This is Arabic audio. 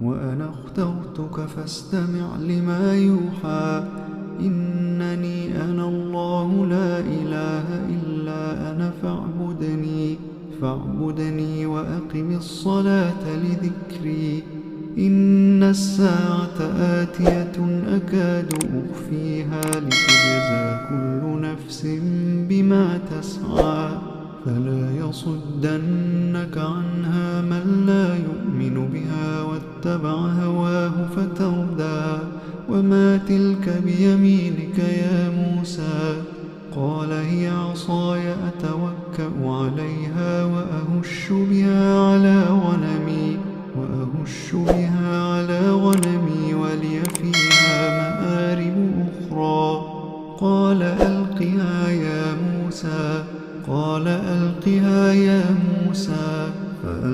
وأنا اخترتك فاستمع لما يوحى. إنني أنا الله لا إله إلا أنا فاعبدني وأقم الصلاة لذكري. إن الساعة آتية أكاد أخفيها لتجزى كل نفس بما تسعى. فلا يصدنك عنها من لا يؤمن بها واتبع هواه فتردى. وما تلك بيمينك يا موسى؟ قال هي عصاي أتوكأ عليها وأهش بها